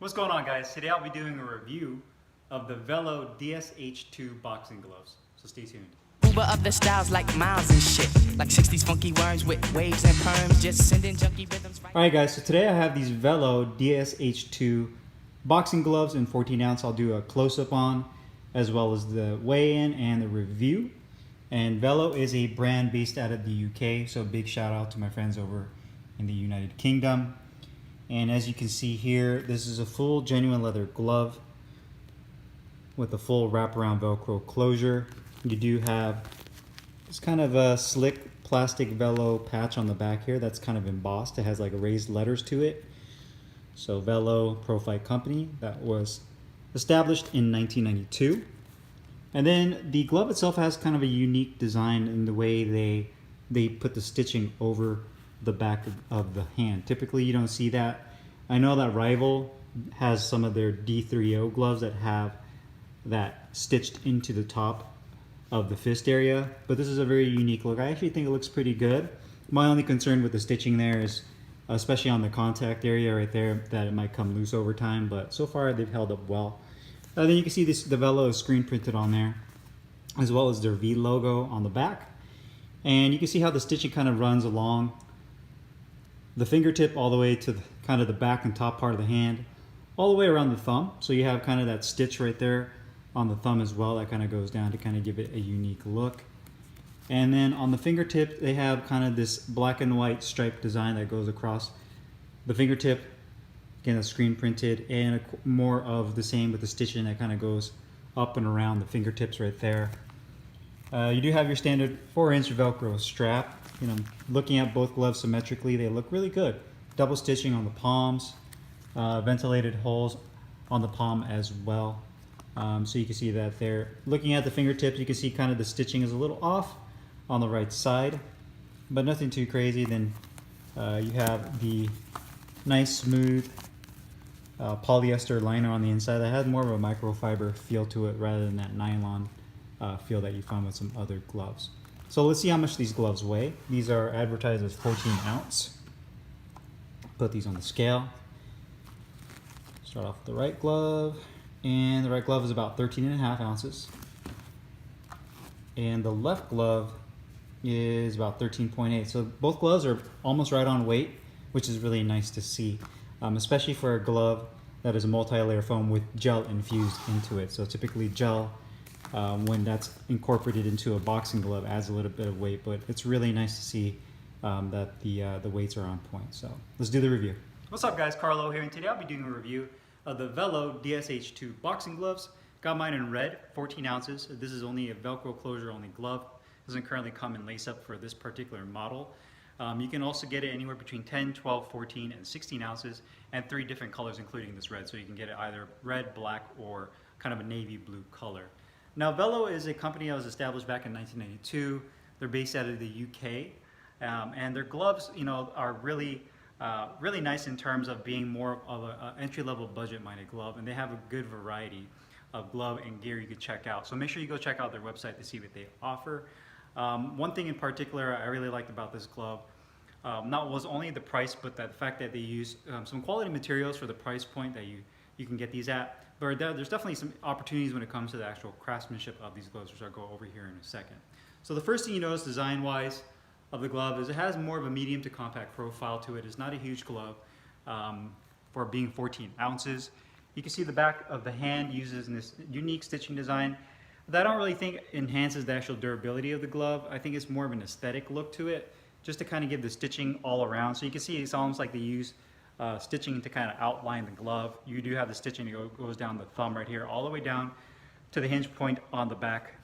What's going on, guys? Today I'll be doing a review of the Velo DSH2 boxing gloves. So stay tuned. Uber of the styles like miles and shit. Like 60s funky worms with waves and perms. Just sending junky rhythms right. Alright guys, so today I have these Velo DSH2 boxing gloves in 14 ounce. I'll do a close-up on, as well as the weigh-in and the review. And Velo is a brand based out of the UK, so big shout out to my friends over in the United Kingdom. And as you can see here, this is a full genuine leather glove with a full wraparound Velcro closure. You do have this kind of a slick plastic Velo patch on the back here that's kind of embossed. It has like raised letters to it. So Velo Pro Fight Company, that was established in 1992. And then the glove itself has kind of a unique design in the way they put the stitching over the back of the hand. Typically you don't see that. I know that Rival has some of their D30 gloves that have that stitched into the top of the fist area, but this is a very unique look. I actually think it looks pretty good. My only concern with the stitching there is, especially on the contact area right there, that it might come loose over time, but so far they've held up well. Then you can see the Velo is screen printed on there, as well as their V logo on the back. And you can see how the stitching kind of runs along the fingertip all the way to kind of the back and top part of the hand, all the way around the thumb. So you have kind of that stitch right there on the thumb as well that kind of goes down to kind of give it a unique look. And then on the fingertip, they have kind of this black and white stripe design that goes across the fingertip. Again, it's screen printed, and more of the same with the stitching that kind of goes up and around the fingertips right there. You do have your standard 4-inch Velcro strap. You know, looking at both gloves symmetrically, they look really good. Double stitching on the palms, ventilated holes on the palm as well. So you can see that there. Looking at the fingertips, you can see kind of the stitching is a little off on the right side, but nothing too crazy. Then you have the nice smooth polyester liner on the inside that has more of a microfiber feel to it rather than that nylon feel that you find with some other gloves. So let's see how much these gloves weigh. These are advertised as 14 ounce. Put these on the scale. Start off with the right glove, and the right glove is about 13.5 ounces. And the left glove is about 13.8. So both gloves are almost right on weight, which is really nice to see, especially for a glove that is a multi-layer foam with gel infused into it. So typically gel, when that's incorporated into a boxing glove, adds a little bit of weight, but it's really nice to see that the weights are on point. So let's do the review. What's up, guys? Carlo here, and today I'll be doing a review of the Velo DSH2 boxing gloves. Got mine in red, 14 ounces. This is only a Velcro closure only glove. Doesn't currently come in lace up for this particular model. You can also get it anywhere between 10, 12, 14, and 16 ounces, and 3 different colors including this red. So you can get it either red, black, or kind of a navy blue color. Now, Velo is a company that was established back in 1992. They're based out of the UK, and their gloves, you know, are really nice in terms of being more of an entry-level budget-minded glove, and they have a good variety of glove and gear you could check out. So make sure you go check out their website to see what they offer. One thing in particular I really liked about this glove, not was only the price, but the fact that they use some quality materials for the price point that you can get these at. But there's definitely some opportunities when it comes to the actual craftsmanship of these gloves, which I'll go over here in a second. So the first thing you notice design-wise of the glove is it has more of a medium to compact profile to it. It's not a huge glove for being 14 ounces. You can see the back of the hand uses this unique stitching design that I don't really think enhances the actual durability of the glove. I think it's more of an aesthetic look to it, just to kind of give the stitching all around. So you can see it's almost like they use stitching to kind of outline the glove. You do have the stitching that goes down the thumb right here, all the way down to the hinge point on the back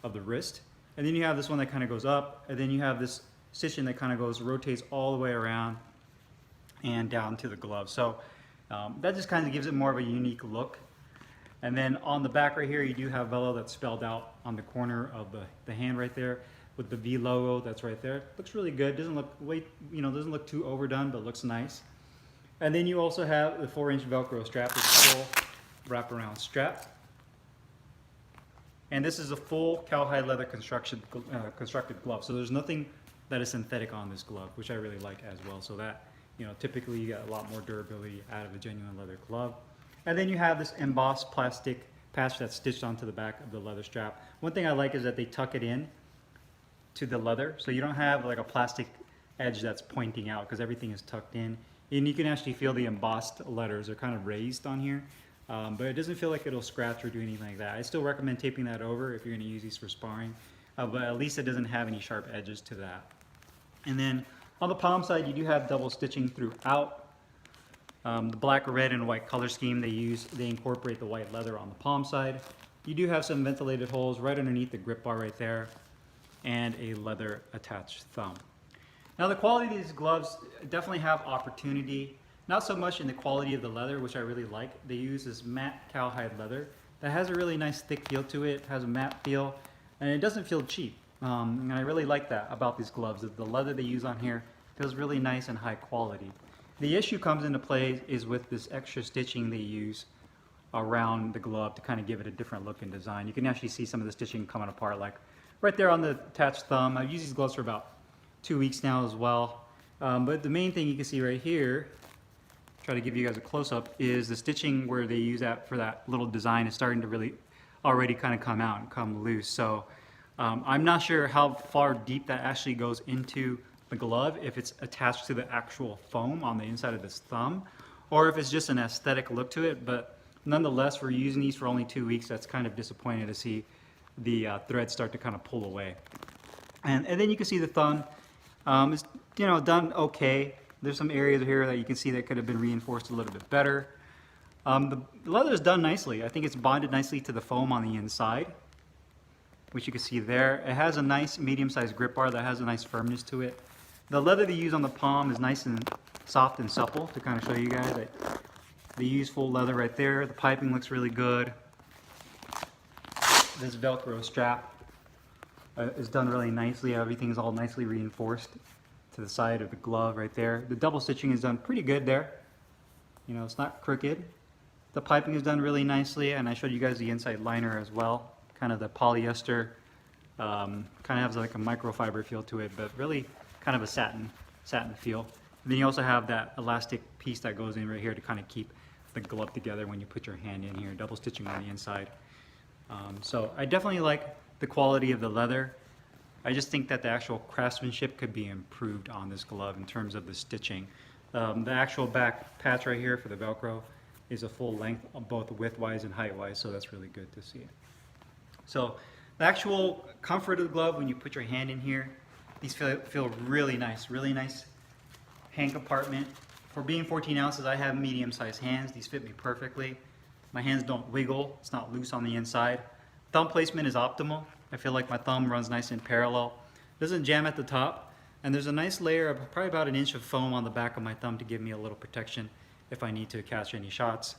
of the wrist. And then you have this one that kind of goes up, and then you have this stitching that kind of rotates all the way around and down to the glove. So that just kind of gives it more of a unique look. And then on the back right here, you do have Velo that's spelled out on the corner of the hand right there with the V logo that's right there. Looks really good. Doesn't look doesn't look too overdone, but looks nice. And then you also have the 4-inch Velcro strap, this full wraparound strap. And this is a full cowhide leather constructed glove. So there's nothing that is synthetic on this glove, which I really like as well. So that, you know, typically you get a lot more durability out of a genuine leather glove. And then you have this embossed plastic patch that's stitched onto the back of the leather strap. One thing I like is that they tuck it in to the leather, so you don't have like a plastic edge that's pointing out because everything is tucked in. And you can actually feel the embossed letters are kind of raised on here, but it doesn't feel like it'll scratch or do anything like that. I still recommend taping that over if you're going to use these for sparring, but at least it doesn't have any sharp edges to that. And then on the palm side, you do have double stitching throughout. The black, red, and white color scheme they incorporate the white leather on the palm side. You do have some ventilated holes right underneath the grip bar right there, and a leather attached thumb. Now the quality of these gloves definitely have opportunity, not so much in the quality of the leather, which I really like. They use this matte cowhide leather that has a really nice thick feel to it, has a matte feel, and it doesn't feel cheap. And I really like that about these gloves, that the leather they use on here feels really nice and high quality. The issue comes into play is with this extra stitching they use around the glove to kind of give it a different look and design. You can actually see some of the stitching coming apart, like right there on the attached thumb. I've used these gloves for about 2 weeks now as well. But the main thing you can see right here, try to give you guys a close-up, is the stitching where they use that for that little design is starting to really already kind of come out and come loose. So I'm not sure how far deep that actually goes into the glove, if it's attached to the actual foam on the inside of this thumb, or if it's just an aesthetic look to it. But nonetheless, we're using these for only 2 weeks. That's kind of disappointing to see the threads start to kind of pull away. And then you can see the thumb is, you know, done okay. There's some areas here that you can see that could have been reinforced a little bit better. The leather is done nicely. I think it's bonded nicely to the foam on the inside, which you can see there. It has a nice medium-sized grip bar that has a nice firmness to it. The leather they use on the palm is nice and soft and supple, to kind of show you guys that they use full leather right there. The piping looks really good. This Velcro strap is done really nicely. Everything is all nicely reinforced to the side of the glove right there. The double stitching is done pretty good there. You know, it's not crooked. The piping is done really nicely, and I showed you guys the inside liner as well. Kind of the polyester, kind of has like a microfiber feel to it, but really kind of a satin feel. And then you also have that elastic piece that goes in right here to kind of keep the glove together when you put your hand in here. Double stitching on the inside. So I definitely like the quality of the leather. I just think that the actual craftsmanship could be improved on this glove in terms of the stitching. The actual back patch right here for the Velcro is a full length, both width-wise and height-wise, so that's really good to see. So the actual comfort of the glove when you put your hand in here, these feel really nice hand compartment. For being 14 ounces, I have medium-sized hands. These fit me perfectly. My hands don't wiggle. It's not loose on the inside. Thumb placement is optimal. I feel like my thumb runs nice and parallel. Doesn't jam at the top. And there's a nice layer of probably about 1 inch of foam on the back of my thumb to give me a little protection if I need to catch any shots.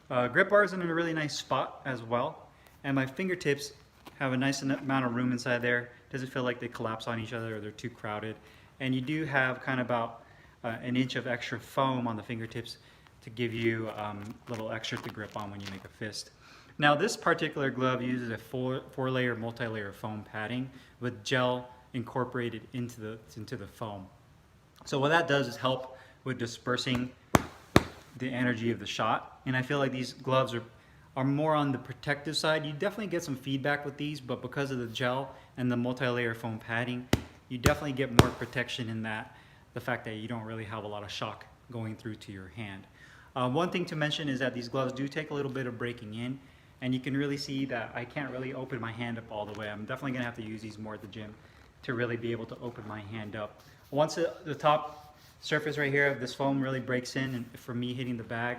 Grip bar is in a really nice spot as well. And my fingertips have a nice amount of room inside there. Doesn't feel like they collapse on each other or they're too crowded. And you do have kind of about 1 inch of extra foam on the fingertips to give you a little extra to grip on when you make a fist. Now this particular glove uses a four-layer multi-layer foam padding with gel incorporated into the foam. So what that does is help with dispersing the energy of the shot. And I feel like these gloves are more on the protective side. You definitely get some feedback with these, but because of the gel and the multi-layer foam padding, you definitely get more protection in that, the fact that you don't really have a lot of shock going through to your hand. One thing to mention is that these gloves do take a little bit of breaking in, and you can really see that I can't really open my hand up all the way. I'm definitely gonna have to use these more at the gym to really be able to open my hand up. Once the top surface right here of this foam really breaks in, and for me hitting the bag,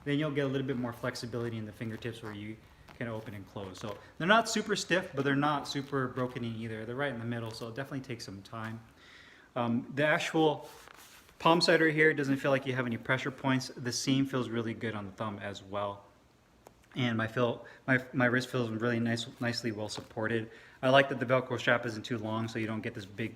then you'll get a little bit more flexibility in the fingertips where you can open and close. So they're not super stiff, but they're not super broken in either. They're right in the middle, so it definitely takes some time. The actual palm side right here doesn't feel like you have any pressure points. The seam feels really good on the thumb as well. And my wrist feels really nicely well supported. I like that the Velcro strap isn't too long, so you don't get this big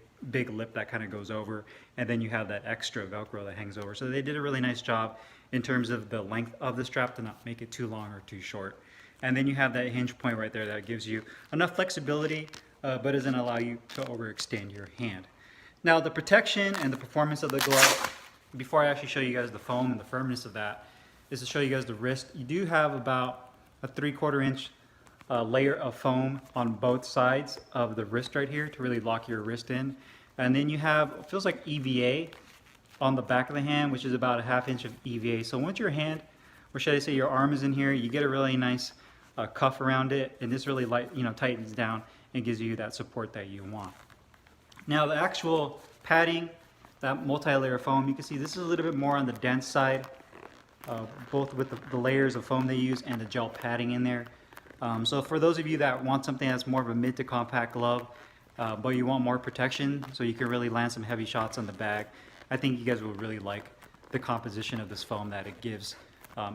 lip that kind of goes over, and then you have that extra Velcro that hangs over. So they did a really nice job in terms of the length of the strap to not make it too long or too short. And then you have that hinge point right there that gives you enough flexibility, but doesn't allow you to overextend your hand. Now the protection and the performance of the glove, before I actually show you guys the foam and the firmness of that, is to show you guys the wrist. You do have about a 3/4 inch layer of foam on both sides of the wrist right here to really lock your wrist in. And then you have, it feels like EVA on the back of the hand, which is about a 1/2 inch of EVA. So once your hand, or should I say your arm is in here, you get a really nice cuff around it, and this really tightens down and gives you that support that you want. Now the actual padding, that multi-layer foam, you can see this is a little bit more on the dense side, both with the layers of foam they use and the gel padding in there. So for those of you that want something that's more of a mid to compact glove, but you want more protection so you can really land some heavy shots on the bag, I think you guys will really like the composition of this foam, that it gives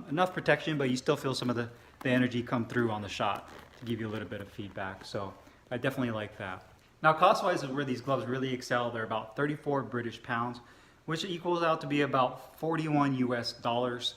enough protection, but you still feel some of the energy come through on the shot to give you a little bit of feedback. So I definitely like that. Now cost-wise is where these gloves really excel. They're about 34 British pounds, which equals out to be about 41 US dollars.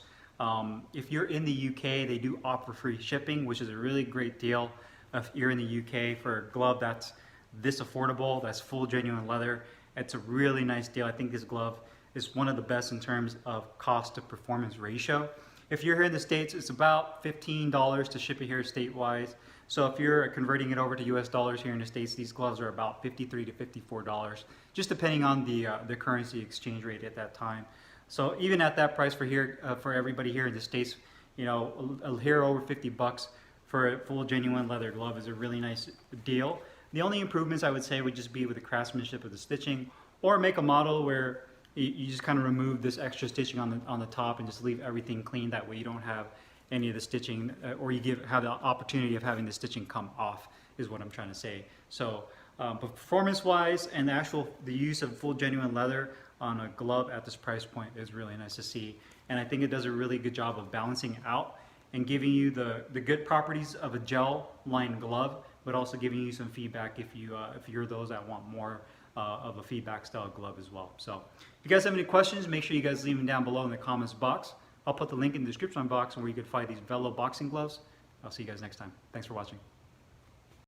If you're in the UK, they do offer free shipping, which is a really great deal. If you're in the UK for a glove that's this affordable, that's full genuine leather, it's a really nice deal. I think this glove is one of the best in terms of cost to performance ratio. If you're here in the States, it's about $15 to ship it here statewide. So if you're converting it over to US dollars here in the States, these gloves are about $53 to $54, just depending on the currency exchange rate at that time. So even at that price for here, for everybody here in the States, you know, here over 50 bucks for a full genuine leather glove is a really nice deal. The only improvements I would say would just be with the craftsmanship of the stitching, or make a model where you just kind of remove this extra stitching on the top and just leave everything clean. That way you don't have any of the stitching, or you have the opportunity of having the stitching come off, is what I'm trying to say. So but performance-wise and the use of full genuine leather on a glove at this price point is really nice to see. And I think it does a really good job of balancing out and giving you the good properties of a gel-lined glove, but also giving you some feedback if you're those that want more of a feedback style glove as well. So if you guys have any questions, make sure you guys leave them down below in the comments box. I'll put the link in the description box where you can find these Velo boxing gloves. I'll see you guys next time. Thanks for watching.